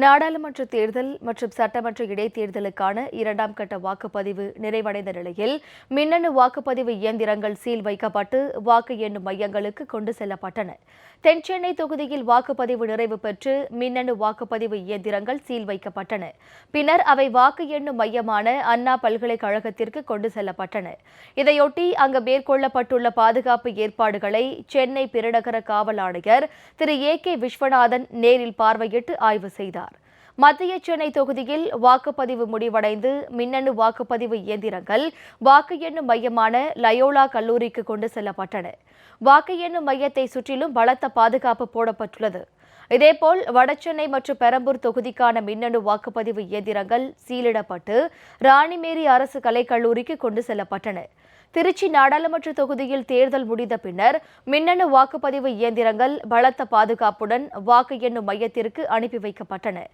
நாடாளுமன்ற தேர்தல் மற்றும் சட்டமன்ற இடைத்தேர்தலுக்கான இரண்டாம் கட்ட வாக்குப்பதிவு நிறைவடைந்த நிலையில் மின்னணு வாக்குப்பதிவு இயந்திரங்கள் சீல் வைக்கப்பட்டு வாக்கு எண்ணும் மையங்களுக்கு கொண்டு செல்லப்பட்டன. தென்சென்னை தொகுதியில் வாக்குப்பதிவு நிறைவு பெற்று மின்னணு வாக்குப்பதிவு இயந்திரங்கள் சீல் வைக்கப்பட்டன. பின்னர் அவை வாக்கு எண்ணும் மையமான அண்ணா பல்கலைக்கழகத்திற்கு கொண்டு செல்லப்பட்டன. இதையொட்டி அங்கு மேற்கொள்ளப்பட்டுள்ள பாதுகாப்பு ஏற்பாடுகளை சென்னை பெருநகர காவல் ஆணையர் திரு ஏ. விஸ்வநாதன் நேரில் பார்வையிட்டு ஆய்வு செய்தார். மத்திய சென்னை தொகுதியில் வாக்குப்பதிவு முடிவடைந்து மின்னணு வாக்குப்பதிவு இயந்திரங்கள் வாக்கு எண்ணும் மையமான லயோலா கல்லூரிக்கு கொண்டு செல்லப்பட்டன. வாக்கு எண்ணும் மையத்தை சுற்றிலும் பலத்த பாதுகாப்பு போடப்பட்டுள்ளது. இதேபோல் வடசென்னை மற்றும் பெரம்பூர் தொகுதிக்கான மின்னணு வாக்குப்பதிவு இயந்திரங்கள் சீலிடப்பட்டு ராணிமேரி அரசு கலைக்கல்லூரிக்கு கொண்டு செல்லப்பட்டன. திருச்சி நாடாளுமன்ற தொகுதியில் தேர்தல் முடிந்த பின்னர் மின்னணு வாக்குப்பதிவு இயந்திரங்கள் பலத்த பாதுகாப்புடன் வாக்கு எண்ணும் மையத்திற்கு அனுப்பி வைக்கப்பட்டன.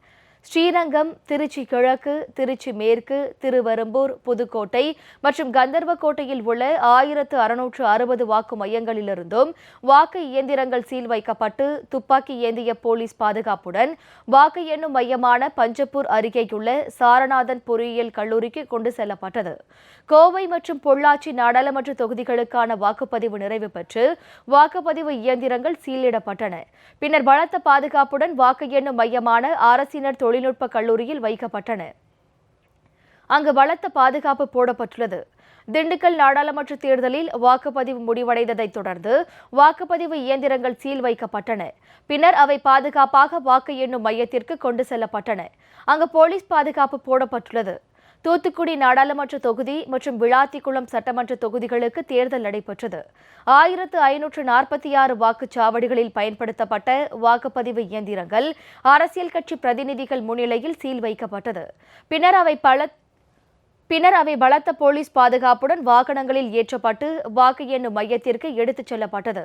ஸ்ரீரங்கம், திருச்சி கிழக்கு, திருச்சி மேற்கு, திருவெரும்பூர், புதுக்கோட்டை மற்றும் கந்தர்வக்கோட்டையில் உள்ள 1660 வாக்கு மையங்களிலிருந்தும் வாக்கு இயந்திரங்கள் சீல் வைக்கப்பட்டு துப்பாக்கி ஏந்திய போலீஸ் பாதுகாப்புடன் வாக்கு எண்ணும் மையமான பஞ்சப்பூர் அருகேயுள்ள சாரநாதன் பொறியியல் கல்லூரிக்கு கொண்டு செல்லப்பட்டது. கோவை மற்றும் பொள்ளாச்சி நாடாளுமன்ற தொகுதிகளுக்கான வாக்குப்பதிவு நிறைவு பெற்று வாக்குப்பதிவு இயந்திரங்கள் சீலிடப்பட்டன. பின்னர் பலத்த பாதுகாப்புடன் வாக்கு எண்ணும் மையமான அரசினர் தொழில்நுட்ப கல்லூரியில் வைக்கப்பட்டன. அங்கு பலத்த பாதுகாப்பு போடப்பட்டுள்ளது. திண்டுக்கல் நாடாளுமன்ற தேர்தலில் வாக்குப்பதிவு முடிவடைந்ததைத் தொடர்ந்து வாக்குப்பதிவு இயந்திரங்கள் சீல் வைக்கப்பட்டன. பின்னர் அவை பாதுகாப்பாக வாக்கு எண்ணும் மையத்திற்கு கொண்டு செல்லப்பட்டன. அங்கு போலீஸ் பாதுகாப்பு போடப்பட்டுள்ளது. தூத்துக்குடி நாடாளுமன்ற தொகுதி மற்றும் விளாத்திக்குளம் சட்டமன்ற தொகுதிகளுக்கு தேர்தல் நடைபெற்றது. 1546 வாக்குச்சாவடிகளில் பயன்படுத்தப்பட்ட வாக்குப்பதிவு இயந்திரங்கள் அரசியல் கட்சி பிரதிநிதிகள் முன்னிலையில் சீல் வைக்கப்பட்டது. பின்னர் அவை பலத்த போலீஸ் பாதுகாப்புடன் வாகனங்களில் ஏற்றப்பட்டு வாக்கு எண்ணும் மையத்திற்கு எடுத்துச் செல்லப்பட்டது.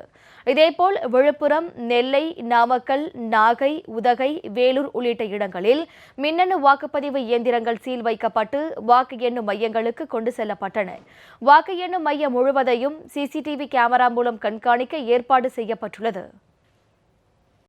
இதேபோல் விழுப்புரம், நெல்லை, நாமக்கல், நாகை, உதகை, வேலூர் உள்ளிட்ட இடங்களில் மின்னணு வாக்குப்பதிவு இயந்திரங்கள் சீல் வைக்கப்பட்டு வாக்கு எண்ணும் மையங்களுக்கு கொண்டு செல்லப்பட்டன. வாக்கு எண்ணும் மையம் முழுவதையும் சிசிடிவி கேமரா மூலம் கண்காணிக்க ஏற்பாடு செய்யப்பட்டுள்ளது.